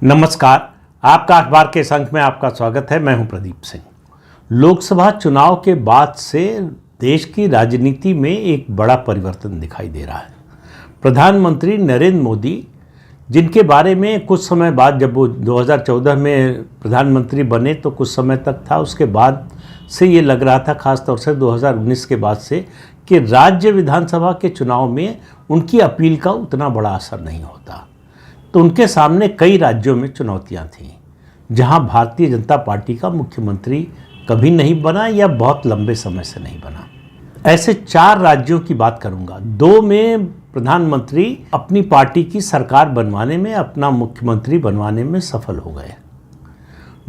नमस्कार। आपका अखबार के इस अंक में आपका स्वागत है। मैं हूं प्रदीप सिंह। लोकसभा चुनाव के बाद से देश की राजनीति में एक बड़ा परिवर्तन दिखाई दे रहा है। प्रधानमंत्री नरेंद्र मोदी, जिनके बारे में कुछ समय बाद जब वो 2014 में प्रधानमंत्री बने तो कुछ समय तक था, उसके बाद से ये लग रहा था, खासतौर से 2019 के बाद से, कि राज्य विधानसभा के चुनाव में उनकी अपील का उतना बड़ा असर नहीं होता। तो उनके सामने कई राज्यों में चुनौतियां थीं, जहां भारतीय जनता पार्टी का मुख्यमंत्री कभी नहीं बना या बहुत लंबे समय से नहीं बना। ऐसे 4 राज्यों की बात करूंगा। 2 में प्रधानमंत्री अपनी पार्टी की सरकार बनवाने में, अपना मुख्यमंत्री बनवाने में सफल हो गए।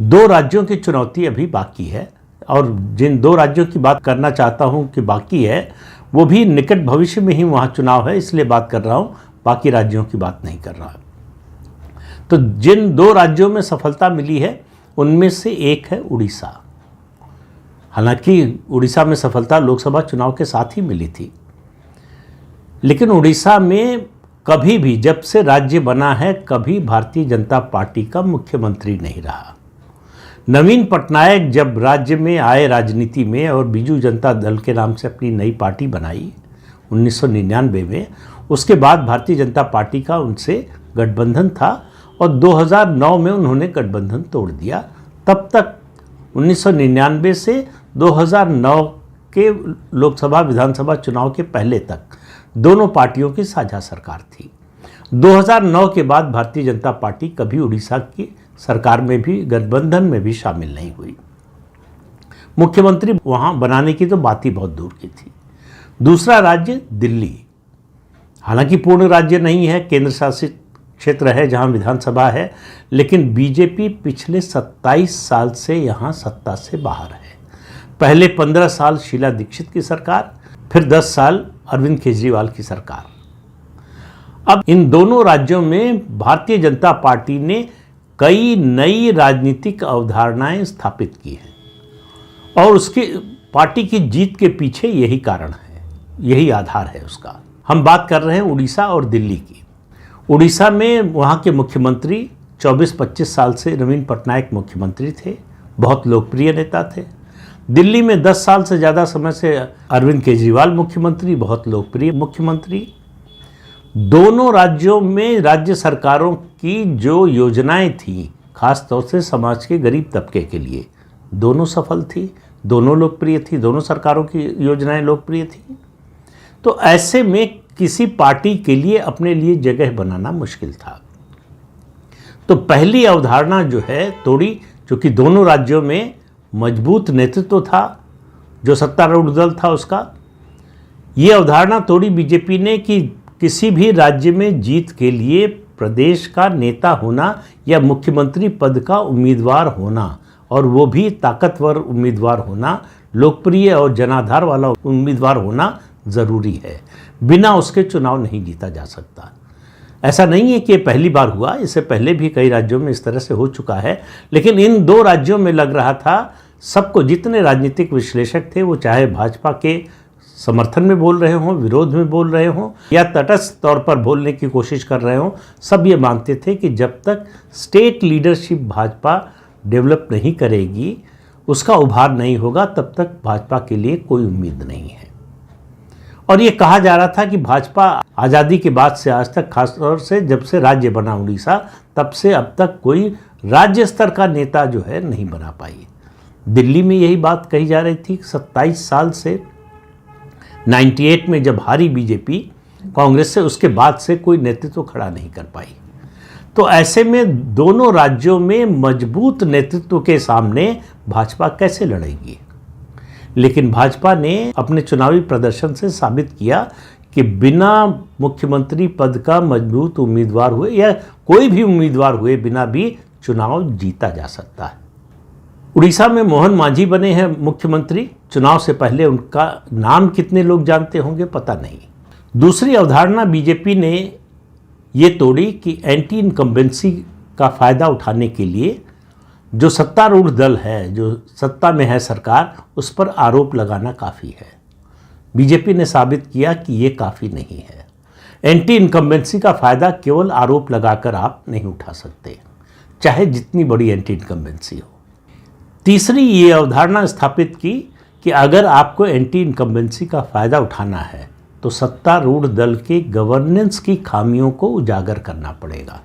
2 राज्यों की चुनौती अभी बाकी है, और जिन 2 राज्यों की बात करना चाहता हूं कि बाकी है, वो भी निकट भविष्य में ही वहां चुनाव है, इसलिए बात कर रहा हूं, बाकी राज्यों की बात नहीं कर रहा। तो जिन 2 राज्यों में सफलता मिली है, उनमें से एक है उड़ीसा। हालांकि उड़ीसा में सफलता लोकसभा चुनाव के साथ ही मिली थी, लेकिन उड़ीसा में कभी भी, जब से राज्य बना है, कभी भारतीय जनता पार्टी का मुख्यमंत्री नहीं रहा। नवीन पटनायक जब राज्य में आए राजनीति में और बीजू जनता दल के नाम से अपनी नई पार्टी बनाई 1999 में, उसके बाद भारतीय जनता पार्टी का उनसे गठबंधन था और 2009 में उन्होंने गठबंधन तोड़ दिया। तब तक 1999 से 2009 के लोकसभा विधानसभा चुनाव के पहले तक दोनों पार्टियों की साझा सरकार थी। 2009 के बाद भारतीय जनता पार्टी कभी उड़ीसा की सरकार में भी, गठबंधन में भी शामिल नहीं हुई। मुख्यमंत्री वहां बनाने की तो बात ही बहुत दूर की थी। दूसरा राज्य दिल्ली, हालांकि पूर्ण राज्य नहीं है, केंद्र शासित क्षेत्र है जहां विधानसभा है, लेकिन बीजेपी पिछले 27 साल से यहां सत्ता से बाहर है। पहले 15 साल शीला दीक्षित की सरकार, फिर 10 साल अरविंद केजरीवाल की सरकार। अब इन दोनों राज्यों में भारतीय जनता पार्टी ने कई नई राजनीतिक अवधारणाएं स्थापित की हैं, और उसकी पार्टी की जीत के पीछे यही कारण है, यही आधार है उसका। हम बात कर रहे हैं उड़ीसा और दिल्ली की। उड़ीसा में वहाँ के मुख्यमंत्री 24-25 साल से नवीन पटनायक मुख्यमंत्री थे, बहुत लोकप्रिय नेता थे। दिल्ली में 10 साल से ज़्यादा समय से अरविंद केजरीवाल मुख्यमंत्री, बहुत लोकप्रिय मुख्यमंत्री। दोनों राज्यों में राज्य सरकारों की जो योजनाएं थीं, खास तौर से समाज के गरीब तबके के लिए, दोनों सफल थी, दोनों लोकप्रिय थी, दोनों सरकारों की योजनाएं लोकप्रिय थी। तो ऐसे में किसी पार्टी के लिए अपने लिए जगह बनाना मुश्किल था। तो पहली अवधारणा जो है तोड़ी, क्योंकि दोनों राज्यों में मजबूत नेतृत्व था जो सत्तारूढ़ दल था उसका, ये अवधारणा तोड़ी बीजेपी ने कि किसी भी राज्य में जीत के लिए प्रदेश का नेता होना या मुख्यमंत्री पद का उम्मीदवार होना, और वो भी ताकतवर उम्मीदवार होना, लोकप्रिय और जनाधार वाला उम्मीदवार होना ज़रूरी है। बिना उसके चुनाव नहीं जीता जा सकता। ऐसा नहीं है कि ये पहली बार हुआ, इससे पहले भी कई राज्यों में इस तरह से हो चुका है, लेकिन इन 2 राज्यों में लग रहा था सबको, जितने राजनीतिक विश्लेषक थे, वो चाहे भाजपा के समर्थन में बोल रहे हों, विरोध में बोल रहे हों, या तटस्थ तौर पर बोलने की कोशिश कर रहे हों, सब ये मानते थे कि जब तक स्टेट लीडरशिप भाजपा डेवलप नहीं करेगी, उसका उभार नहीं होगा, तब तक भाजपा के लिए कोई उम्मीद नहीं है। और ये कहा जा रहा था कि भाजपा आज़ादी के बाद से आज तक, खासतौर से जब से राज्य बना उड़ीसा, तब से अब तक कोई राज्य स्तर का नेता जो है नहीं बना पाई। दिल्ली में यही बात कही जा रही थी। 27 साल से 98 में जब हारी बीजेपी कांग्रेस से, उसके बाद से कोई नेतृत्व खड़ा नहीं कर पाई। तो ऐसे में दोनों राज्यों में मजबूत नेतृत्व के सामने भाजपा कैसे लड़ेगी? लेकिन भाजपा ने अपने चुनावी प्रदर्शन से साबित किया कि बिना मुख्यमंत्री पद का मजबूत उम्मीदवार हुए, या कोई भी उम्मीदवार हुए बिना भी, चुनाव जीता जा सकता है। उड़ीसा में मोहन मांझी बने हैं मुख्यमंत्री। चुनाव से पहले उनका नाम कितने लोग जानते होंगे पता नहीं। दूसरी अवधारणा बीजेपी ने ये तोड़ी कि एंटी इनकम्बेंसी का फ़ायदा उठाने के लिए जो सत्तारूढ़ दल है, जो सत्ता में है सरकार, उस पर आरोप लगाना काफ़ी है। बीजेपी ने साबित किया कि ये काफ़ी नहीं है। एंटी इनकम्बेंसी का फ़ायदा केवल आरोप लगाकर आप नहीं उठा सकते। चाहे जितनी बड़ी एंटी इनकम्बेंसी हो। तीसरी ये अवधारणा स्थापित की कि अगर आपको एंटी इनकम्बेंसी का फ़ायदा उठाना है तो सत्तारूढ़ दल के गवर्नेंस की खामियों को उजागर करना पड़ेगा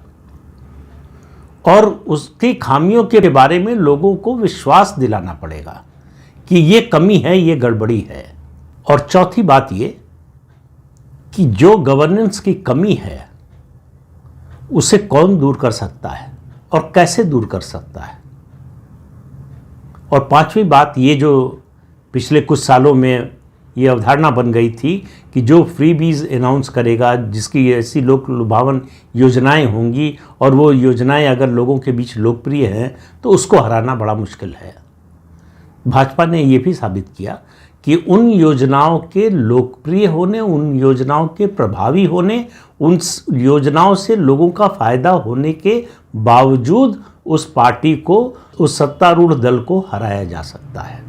और उसकी खामियों के बारे में लोगों को विश्वास दिलाना पड़ेगा कि ये कमी है, ये गड़बड़ी है। और चौथी बात ये कि जो गवर्नेंस की कमी है उसे कौन दूर कर सकता है और कैसे दूर कर सकता है। और पांचवी बात ये जो पिछले कुछ सालों में ये अवधारणा बन गई थी कि जो फ्रीबीज अनाउंस करेगा, जिसकी ऐसी लोक लुभावन योजनाएं होंगी और वो योजनाएं अगर लोगों के बीच लोकप्रिय हैं तो उसको हराना बड़ा मुश्किल है। भाजपा ने ये भी साबित किया कि उन योजनाओं के लोकप्रिय होने, उन योजनाओं के प्रभावी होने, उन योजनाओं से लोगों का फायदा होने के बावजूद उस पार्टी को, उस सत्तारूढ़ दल को हराया जा सकता है।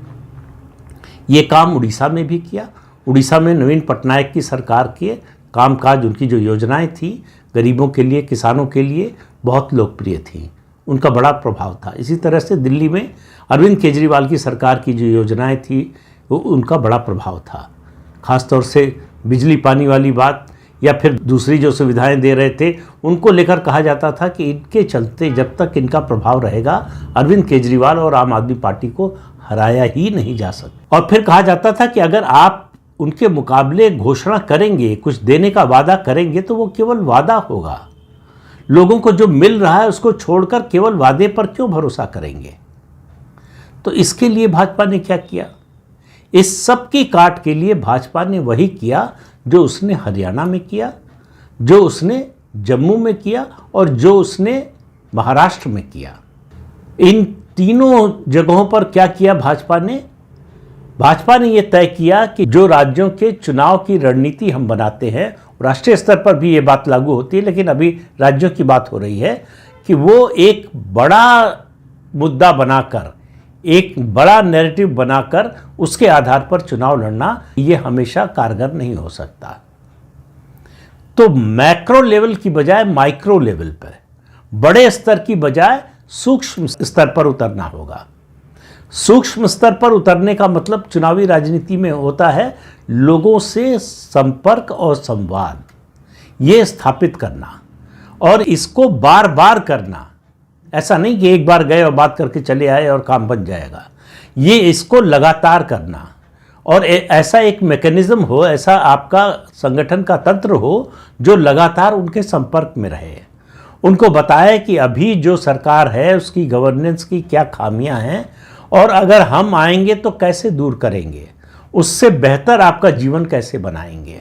ये काम उड़ीसा में भी किया। उड़ीसा में नवीन पटनायक की सरकार के कामकाज, उनकी जो योजनाएं थी गरीबों के लिए, किसानों के लिए बहुत लोकप्रिय थी, उनका बड़ा प्रभाव था। इसी तरह से दिल्ली में अरविंद केजरीवाल की सरकार की जो योजनाएं थी वो उनका बड़ा प्रभाव था। ख़ासतौर से बिजली पानी वाली बात या फिर दूसरी जो सुविधाएं दे रहे थे उनको लेकर कहा जाता था कि इनके चलते जब तक इनका प्रभाव रहेगा अरविंद केजरीवाल और आम आदमी पार्टी को हराया ही नहीं जा सकता। और फिर कहा जाता था कि अगर आप उनके मुकाबले घोषणा करेंगे, कुछ देने का वादा करेंगे तो वो केवल वादा होगा। लोगों को जो मिल रहा है उसको छोड़कर केवल वादे पर क्यों भरोसा करेंगे। तो इसके लिए भाजपा ने क्या किया? इस सब की काट के लिए भाजपा ने वही किया जो उसने हरियाणा में किया, जो उसने जम्मू में किया और जो उसने महाराष्ट्र में किया। इन तीनों जगहों पर क्या किया भाजपा ने? भाजपा ने यह तय किया कि जो राज्यों के चुनाव की रणनीति हम बनाते हैं, राष्ट्रीय स्तर पर भी ये बात लागू होती है लेकिन अभी राज्यों की बात हो रही है, कि वो एक बड़ा मुद्दा बनाकर, एक बड़ा नैरेटिव बनाकर उसके आधार पर चुनाव लड़ना ये हमेशा कारगर नहीं हो सकता। तो मैक्रो लेवल की बजाय माइक्रो लेवल पर, बड़े स्तर की बजाय सूक्ष्म स्तर पर उतरना होगा। सूक्ष्म स्तर पर उतरने का मतलब चुनावी राजनीति में होता है लोगों से संपर्क और संवाद ये स्थापित करना और इसको बार बार करना। ऐसा नहीं कि एक बार गए और बात करके चले आए और काम बन जाएगा। ये इसको लगातार करना और ऐसा एक मैकेनिज्म हो, ऐसा आपका संगठन का तंत्र हो जो लगातार उनके संपर्क में रहे, उनको बताए कि अभी जो सरकार है उसकी गवर्नेंस की क्या खामियां हैं और अगर हम आएंगे तो कैसे दूर करेंगे, उससे बेहतर आपका जीवन कैसे बनाएंगे।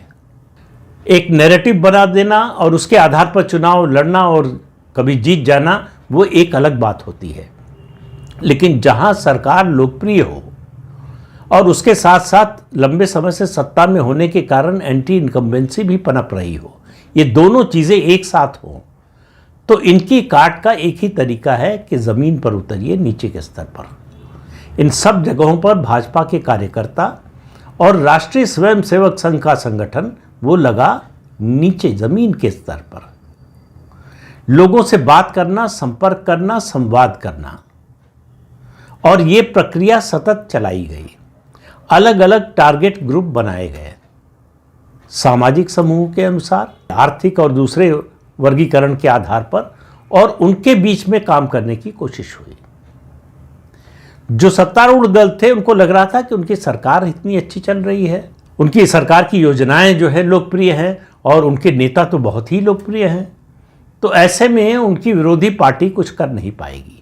एक नैरेटिव बना देना और उसके आधार पर चुनाव लड़ना और कभी जीत जाना वो एक अलग बात होती है। लेकिन जहां सरकार लोकप्रिय हो और उसके साथ साथ लंबे समय से सत्ता में होने के कारण एंटी इनकम्बेंसी भी पनप रही हो, ये दोनों चीज़ें एक साथ हों, तो इनकी काट का एक ही तरीका है कि ज़मीन पर उतरिए, नीचे के स्तर पर। इन सब जगहों पर भाजपा के कार्यकर्ता और राष्ट्रीय स्वयंसेवक संघ का संगठन वो लगा नीचे ज़मीन के स्तर पर, लोगों से बात करना, संपर्क करना, संवाद करना। और ये प्रक्रिया सतत चलाई गई। अलग अलग टारगेट ग्रुप बनाए गए, सामाजिक समूह के अनुसार, आर्थिक और दूसरे वर्गीकरण के आधार पर, और उनके बीच में काम करने की कोशिश हुई। जो सत्तारूढ़ दल थे उनको लग रहा था कि उनकी सरकार इतनी अच्छी चल रही है, उनकी सरकार की योजनाएं जो है लोकप्रिय हैं और उनके नेता तो बहुत ही लोकप्रिय हैं, तो ऐसे में उनकी विरोधी पार्टी कुछ कर नहीं पाएगी।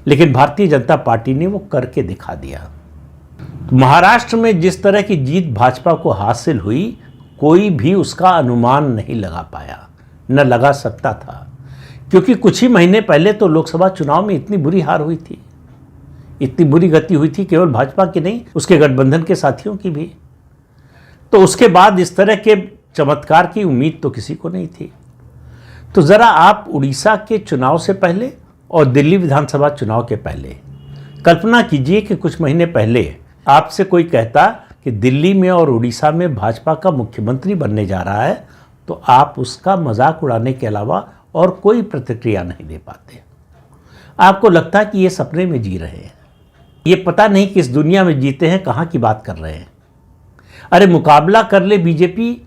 लेकिन भारतीय जनता पार्टी ने वो करके दिखा दिया। तो महाराष्ट्र में जिस तरह की जीत भाजपा को हासिल हुई, कोई भी उसका अनुमान नहीं लगा पाया, न लगा सकता था, क्योंकि कुछ ही महीने पहले तो लोकसभा चुनाव में इतनी बुरी हार हुई थी, इतनी बुरी गति हुई थी, केवल भाजपा की नहीं, उसके गठबंधन के साथियों की भी। तो उसके बाद इस तरह के चमत्कार की उम्मीद तो किसी को नहीं थी। तो ज़रा आप उड़ीसा के चुनाव से पहले और दिल्ली विधानसभा चुनाव के पहले कल्पना कीजिए कि कुछ महीने पहले आपसे कोई कहता कि दिल्ली में और उड़ीसा में भाजपा का मुख्यमंत्री बनने जा रहा है, तो आप उसका मजाक उड़ाने के अलावा और कोई प्रतिक्रिया नहीं दे पाते। आपको लगता है कि ये सपने में जी रहे हैं, ये पता नहीं किस दुनिया में जीते हैं, कहाँ की बात कर रहे हैं। अरे मुकाबला कर ले बीजेपी,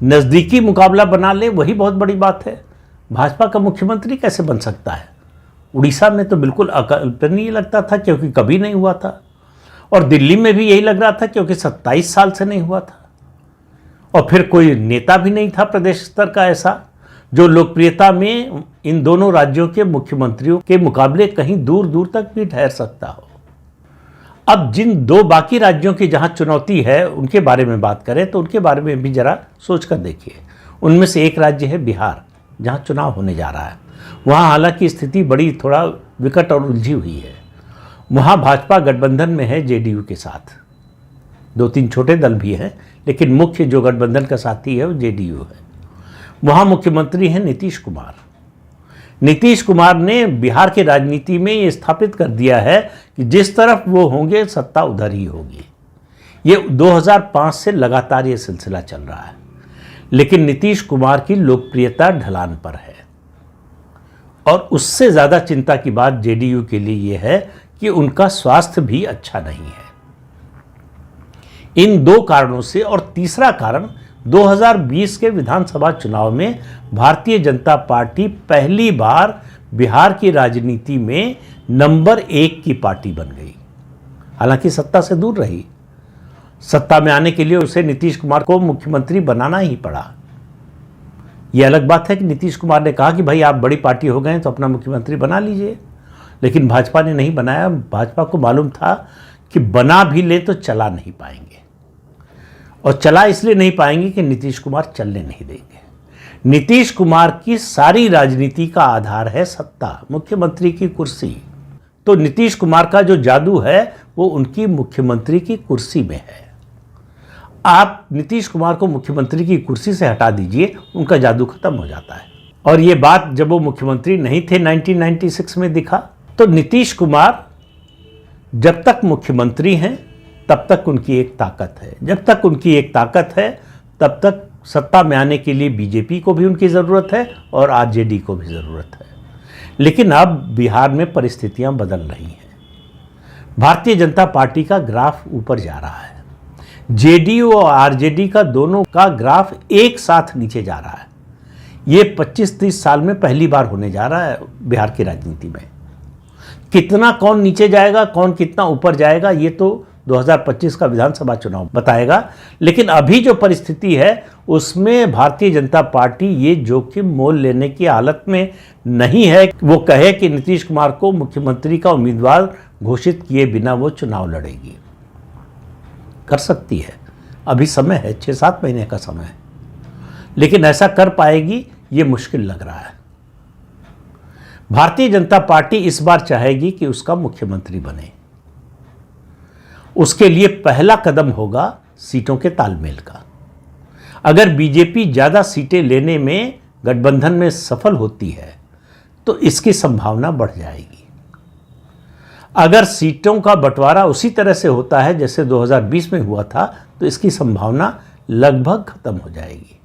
नज़दीकी मुकाबला बना ले, वही बहुत बड़ी बात है। भाजपा का मुख्यमंत्री कैसे बन सकता है? उड़ीसा में तो बिल्कुल अकल्पनीय लगता था, क्योंकि कभी नहीं हुआ था। और दिल्ली में भी यही लग रहा था, क्योंकि 27 साल से नहीं हुआ था। और फिर कोई नेता भी नहीं था प्रदेश स्तर का ऐसा जो लोकप्रियता में इन दोनों राज्यों के मुख्यमंत्रियों के मुकाबले कहीं दूर दूर तक भी ठहर सकता हो। अब जिन दो बाकी राज्यों की जहां चुनौती है उनके बारे में बात करें तो उनके बारे में भी जरा सोच कर देखिए। उनमें से एक राज्य है बिहार, जहां चुनाव होने जा रहा है। वहां हालांकि स्थिति बड़ी थोड़ा विकट और उलझी हुई है। वहां भाजपा गठबंधन में है जेडीयू के साथ, 2-3 छोटे दल भी हैं, लेकिन मुख्य जो गठबंधन का साथी है वो जेडीयू है। वहां मुख्यमंत्री हैं नीतीश कुमार। नीतीश कुमार ने बिहार की राजनीति में ये स्थापित कर दिया है कि जिस तरफ वो होंगे सत्ता उधर ही होगी। ये 2005 से लगातार ये सिलसिला चल रहा है। लेकिन नीतीश कुमार की लोकप्रियता ढलान पर है, और उससे ज़्यादा चिंता की बात जेडीयू के लिए ये है कि उनका स्वास्थ्य भी अच्छा नहीं है। इन 2 कारणों से, और तीसरा कारण 2020 के विधानसभा चुनाव में भारतीय जनता पार्टी पहली बार बिहार की राजनीति में नंबर 1 की पार्टी बन गई। हालांकि सत्ता से दूर रही, सत्ता में आने के लिए उसे नीतीश कुमार को मुख्यमंत्री बनाना ही पड़ा। यह अलग बात है कि नीतीश कुमार ने कहा कि भाई आप बड़ी पार्टी हो गए तो अपना मुख्यमंत्री बना लीजिए, लेकिन भाजपा ने नहीं बनाया। भाजपा को मालूम था कि बना भी ले तो चला नहीं पाएंगे, और चला इसलिए नहीं पाएंगे कि नीतीश कुमार चलने नहीं देंगे। नीतीश कुमार की सारी राजनीति का आधार है सत्ता, मुख्यमंत्री की कुर्सी। तो नीतीश कुमार का जो जादू है वो उनकी मुख्यमंत्री की कुर्सी में है। आप नीतीश कुमार को मुख्यमंत्री की कुर्सी से हटा दीजिए, उनका जादू खत्म हो जाता है। और ये बात जब वो मुख्यमंत्री नहीं थे 1996 में दिखा। तो नीतीश कुमार जब तक मुख्यमंत्री हैं तब तक उनकी एक ताकत है। जब तक उनकी एक ताकत है तब तक सत्ता में आने के लिए बीजेपी को भी उनकी ज़रूरत है और आरजेडी को भी ज़रूरत है। लेकिन अब बिहार में परिस्थितियां बदल रही हैं। भारतीय जनता पार्टी का ग्राफ ऊपर जा रहा है, जेडीयू और आरजेडी का दोनों का ग्राफ एक साथ नीचे जा रहा है। ये 25-30 साल में पहली बार होने जा रहा है बिहार की राजनीति में। कितना कौन नीचे जाएगा, कौन कितना ऊपर जाएगा, ये तो 2025 का विधानसभा चुनाव बताएगा। लेकिन अभी जो परिस्थिति है उसमें भारतीय जनता पार्टी ये जोखिम मोल लेने की हालत में नहीं है वो कहे कि नीतीश कुमार को मुख्यमंत्री का उम्मीदवार घोषित किए बिना वो चुनाव लड़ेगी। कर सकती है, अभी समय है, 6-7 महीने का समय है, लेकिन ऐसा कर पाएगी ये मुश्किल लग रहा है। भारतीय जनता पार्टी इस बार चाहेगी कि उसका मुख्यमंत्री बने। उसके लिए पहला कदम होगा सीटों के तालमेल का। अगर बीजेपी ज़्यादा सीटें लेने में गठबंधन में सफल होती है तो इसकी संभावना बढ़ जाएगी। अगर सीटों का बंटवारा उसी तरह से होता है जैसे 2020 में हुआ था तो इसकी संभावना लगभग खत्म हो जाएगी,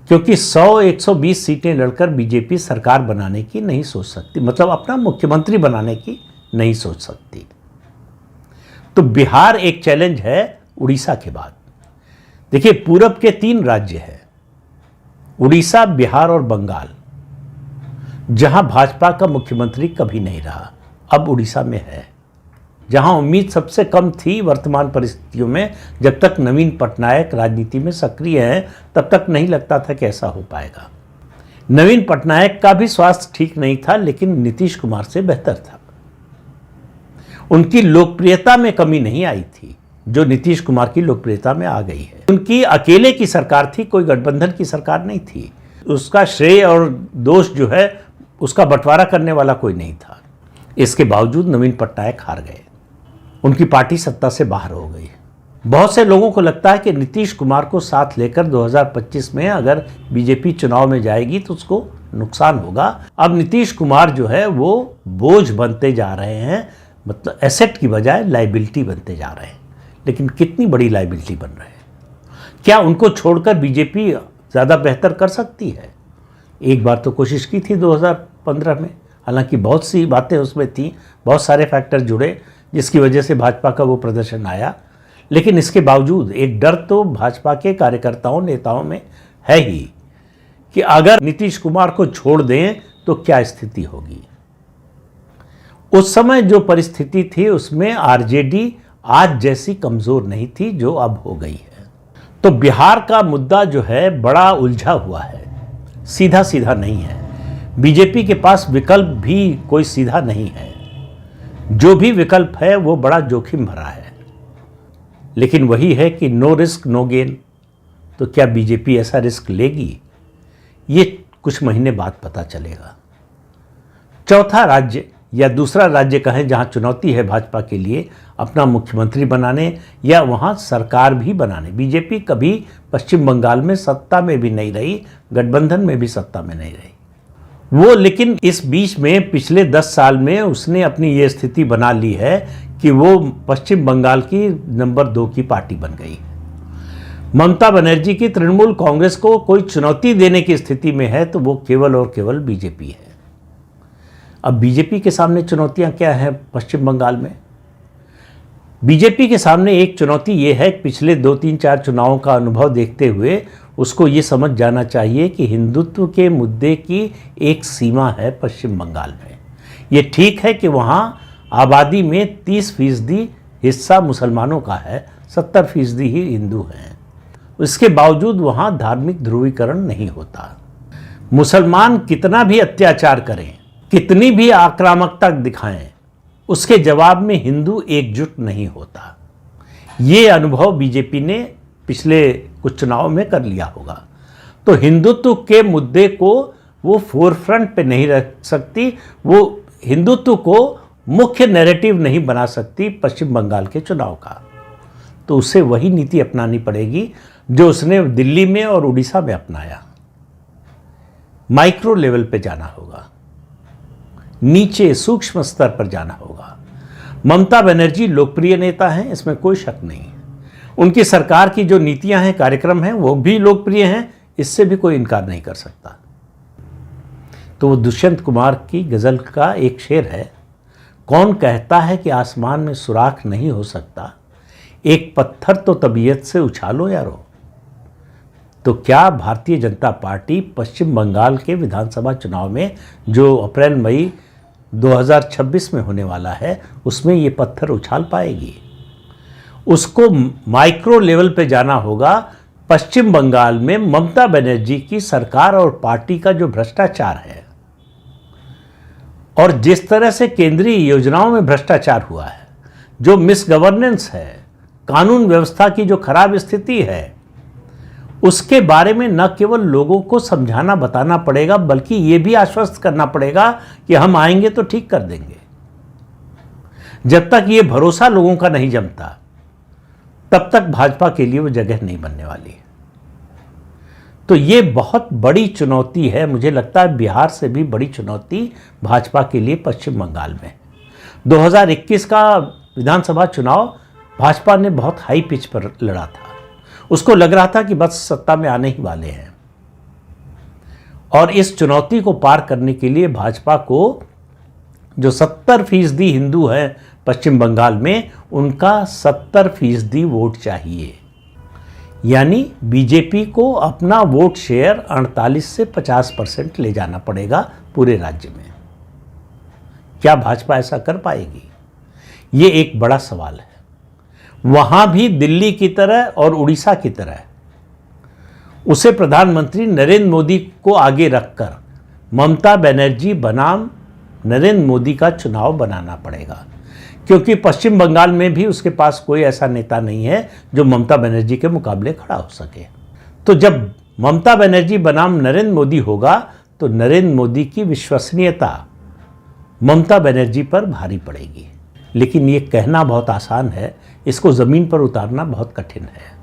क्योंकि 100-120 सीटें लड़कर बीजेपी सरकार बनाने की नहीं सोच सकती, मतलब अपना मुख्यमंत्री बनाने की नहीं सोच सकती। तो बिहार एक चैलेंज है उड़ीसा के बाद। देखिए, पूरब के 3 राज्य हैं, उड़ीसा, बिहार और बंगाल, जहां भाजपा का मुख्यमंत्री कभी नहीं रहा, अब उड़ीसा में है। जहां उम्मीद सबसे कम थी वर्तमान परिस्थितियों में, जब तक नवीन पटनायक राजनीति में सक्रिय हैं तब तक नहीं लगता था कि ऐसा हो पाएगा। नवीन पटनायक का भी स्वास्थ्य ठीक नहीं था, लेकिन नीतीश कुमार से बेहतर था। उनकी लोकप्रियता में कमी नहीं आई थी जो नीतीश कुमार की लोकप्रियता में आ गई है। उनकी अकेले की सरकार थी, कोई गठबंधन की सरकार नहीं थी। उसका श्रेय और दोष जो है उसका बंटवारा करने वाला कोई नहीं था। इसके बावजूद नवीन पटनायक हार गए, उनकी पार्टी सत्ता से बाहर हो गई। बहुत से लोगों को लगता है कि नीतीश कुमार को साथ लेकर 2025 में अगर बीजेपी चुनाव में जाएगी तो उसको नुकसान होगा। अब नीतीश कुमार जो है वो बोझ बनते जा रहे हैं, मतलब एसेट की बजाय लाइबिलिटी बनते जा रहे हैं। लेकिन कितनी बड़ी लाइबिलिटी बन रहे हैं? क्या उनको छोड़कर बीजेपी ज़्यादा बेहतर कर सकती है? एक बार तो कोशिश की थी 2015 में, हालांकि बहुत सी बातें उसमें थी, बहुत सारे फैक्टर जुड़े जिसकी वजह से भाजपा का वो प्रदर्शन आया, लेकिन इसके बावजूद एक डर तो भाजपा के कार्यकर्ताओं नेताओं में है ही कि अगर नीतीश कुमार को छोड़ दें तो क्या स्थिति होगी। उस समय जो परिस्थिति थी उसमें आरजेडी आज जैसी कमजोर नहीं थी जो अब हो गई है। तो बिहार का मुद्दा जो है बड़ा उलझा हुआ है, सीधा सीधा नहीं है। बीजेपी के पास विकल्प भी कोई सीधा नहीं है, जो भी विकल्प है वो बड़ा जोखिम भरा है। लेकिन वही है कि नो रिस्क नो गेन, तो क्या बीजेपी ऐसा रिस्क लेगी, ये कुछ महीने बाद पता चलेगा। चौथा राज्य या दूसरा राज्य कहें जहां चुनौती है भाजपा के लिए अपना मुख्यमंत्री बनाने या वहां सरकार भी बनाने। बीजेपी कभी पश्चिम बंगाल में सत्ता में भी नहीं रही, गठबंधन में भी सत्ता में नहीं रही वो, लेकिन इस बीच में पिछले 10 साल में उसने अपनी ये स्थिति बना ली है कि वो पश्चिम बंगाल की नंबर 2 की पार्टी बन गई। ममता बनर्जी की तृणमूल कांग्रेस को कोई चुनौती देने की स्थिति में है तो वो केवल और केवल बीजेपी है। अब बीजेपी के सामने चुनौतियां क्या हैं पश्चिम बंगाल में? बीजेपी के सामने एक चुनौती ये है कि पिछले 2-3-4 चुनावों का अनुभव देखते हुए उसको ये समझ जाना चाहिए कि हिंदुत्व के मुद्दे की एक सीमा है पश्चिम बंगाल में। ये ठीक है कि वहाँ आबादी में 30% हिस्सा मुसलमानों का है, 70% ही हिंदू हैं। इसके बावजूद वहाँ धार्मिक ध्रुवीकरण नहीं होता। मुसलमान कितना भी अत्याचार करें, कितनी भी आक्रामकता दिखाएं, उसके जवाब में हिंदू एकजुट नहीं होता। ये अनुभव बीजेपी ने पिछले कुछ चुनाव में कर लिया होगा। तो हिंदुत्व के मुद्दे को वो फोरफ्रंट पे नहीं रख सकती, वो हिंदुत्व को मुख्य नैरेटिव नहीं बना सकती पश्चिम बंगाल के चुनाव का। तो उसे वही नीति अपनानी पड़ेगी जो उसने दिल्ली में और उड़ीसा में अपनाया। माइक्रो लेवल पे जाना होगा, नीचे सूक्ष्म स्तर पर जाना होगा। ममता बनर्जी लोकप्रिय नेता हैं, इसमें कोई शक नहीं है। उनकी सरकार की जो नीतियां हैं, कार्यक्रम हैं, वो भी लोकप्रिय हैं, इससे भी कोई इनकार नहीं कर सकता। तो वो दुष्यंत कुमार की गजल का एक शेर है, कौन कहता है कि आसमान में सुराख नहीं हो सकता, एक पत्थर तो तबीयत से उछालो यारो। तो क्या भारतीय जनता पार्टी पश्चिम बंगाल के विधानसभा चुनाव में जो अप्रैल मई 2026 में होने वाला है उसमें ये पत्थर उछाल पाएगी? उसको माइक्रो लेवल पे जाना होगा। पश्चिम बंगाल में ममता बनर्जी की सरकार और पार्टी का जो भ्रष्टाचार है और जिस तरह से केंद्रीय योजनाओं में भ्रष्टाचार हुआ है, जो मिस गवर्नेंस है, कानून व्यवस्था की जो खराब स्थिति है, उसके बारे में न केवल लोगों को समझाना बताना पड़ेगा बल्कि ये भी आश्वस्त करना पड़ेगा कि हम आएंगे तो ठीक कर देंगे। जब तक ये भरोसा लोगों का नहीं जमता तब तक भाजपा के लिए वो जगह नहीं बनने वाली है। तो ये बहुत बड़ी चुनौती है, मुझे लगता है बिहार से भी बड़ी चुनौती भाजपा के लिए पश्चिम बंगाल में। 2021 का विधानसभा चुनाव भाजपा ने बहुत हाई पिच पर लड़ा था। उसको लग रहा था कि बस सत्ता में आने ही वाले हैं और इस चुनौती को पार करने के लिए भाजपा को जो 70% हिंदू हैं पश्चिम बंगाल में, उनका 70% वोट चाहिए। यानी बीजेपी को अपना वोट शेयर 48 से 50% ले जाना पड़ेगा पूरे राज्य में। क्या भाजपा ऐसा कर पाएगी? ये एक बड़ा सवाल है। वहां भी दिल्ली की तरह और उड़ीसा की तरह उसे प्रधानमंत्री नरेंद्र मोदी को आगे रखकर ममता बनर्जी बनाम नरेंद्र मोदी का चुनाव बनाना पड़ेगा, क्योंकि पश्चिम बंगाल में भी उसके पास कोई ऐसा नेता नहीं है जो ममता बनर्जी के मुकाबले खड़ा हो सके। तो जब ममता बनर्जी बनाम नरेंद्र मोदी होगा तो नरेंद्र मोदी की विश्वसनीयता ममता बनर्जी पर भारी पड़ेगी। लेकिन ये कहना बहुत आसान है, इसको ज़मीन पर उतारना बहुत कठिन है।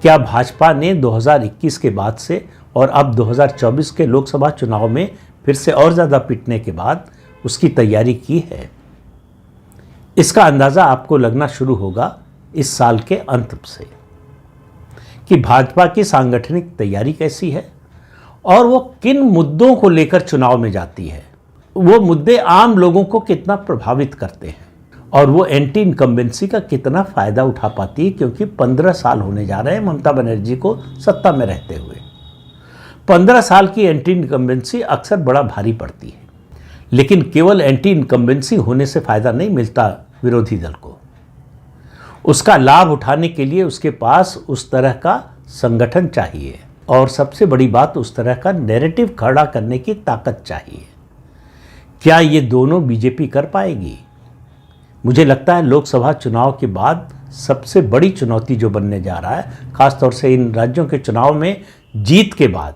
क्या भाजपा ने 2021 के बाद से और अब 2024 के लोकसभा चुनाव में फिर से और ज़्यादा पिटने के बाद उसकी तैयारी की है? इसका अंदाज़ा आपको लगना शुरू होगा इस साल के अंत से कि भाजपा की सांगठनिक तैयारी कैसी है और वो किन मुद्दों को लेकर चुनाव में जाती है, वो मुद्दे आम लोगों को कितना प्रभावित करते हैं और वो एंटी इनकम्बेंसी का कितना फ़ायदा उठा पाती है, क्योंकि 15 साल होने जा रहे हैं ममता बनर्जी को सत्ता में रहते हुए। 15 साल की एंटी इनकम्बेंसी अक्सर बड़ा भारी पड़ती है, लेकिन केवल एंटी इनकम्बेंसी होने से फ़ायदा नहीं मिलता विरोधी दल को। उसका लाभ उठाने के लिए उसके पास उस तरह का संगठन चाहिए और सबसे बड़ी बात, उस तरह का नैरेटिव खड़ा करने की ताकत चाहिए। क्या ये दोनों बीजेपी कर पाएगी? मुझे लगता है लोकसभा चुनाव के बाद सबसे बड़ी चुनौती जो बनने जा रहा है, खासतौर से इन राज्यों के चुनाव में जीत के बाद,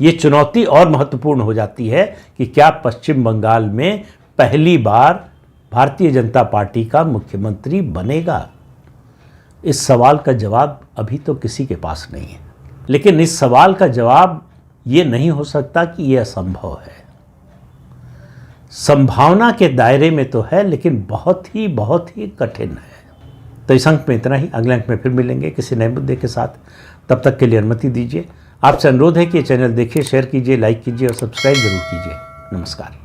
ये चुनौती और महत्वपूर्ण हो जाती है कि क्या पश्चिम बंगाल में पहली बार भारतीय जनता पार्टी का मुख्यमंत्री बनेगा? इस सवाल का जवाब अभी तो किसी के पास नहीं है, लेकिन इस सवाल का जवाब ये नहीं हो सकता कि ये असंभव है। संभावना के दायरे में तो है, लेकिन बहुत ही कठिन है। तो इस अंक में इतना ही। अगले अंक में फिर मिलेंगे किसी नए मुद्दे के साथ। तब तक के लिए अनुमति दीजिए। आपसे अनुरोध है कि ये चैनल देखिए, शेयर कीजिए, लाइक कीजिए और सब्सक्राइब जरूर कीजिए। नमस्कार।